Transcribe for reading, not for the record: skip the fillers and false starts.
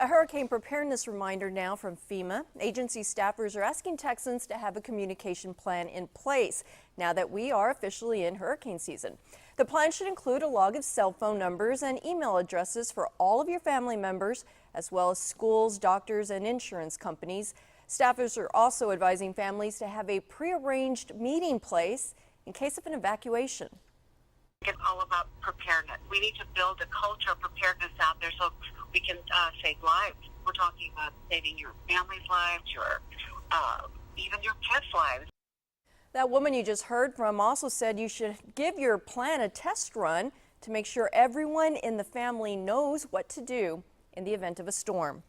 A hurricane preparedness reminder now from FEMA. Agency staffers are asking Texans to have a communication plan in place now that we are officially in hurricane season. The plan should include a log of cell phone numbers and email addresses for all of your family members, as well as schools, doctors, and insurance companies. Staffers are also advising families to have a prearranged meeting place in case of an evacuation. It's all about preparedness. We need to build a culture of preparedness out there so we can save lives. We're talking about saving your family's lives, even your pets' lives. That woman you just heard from also said you should give your plan a test run to make sure everyone in the family knows what to do in the event of a storm.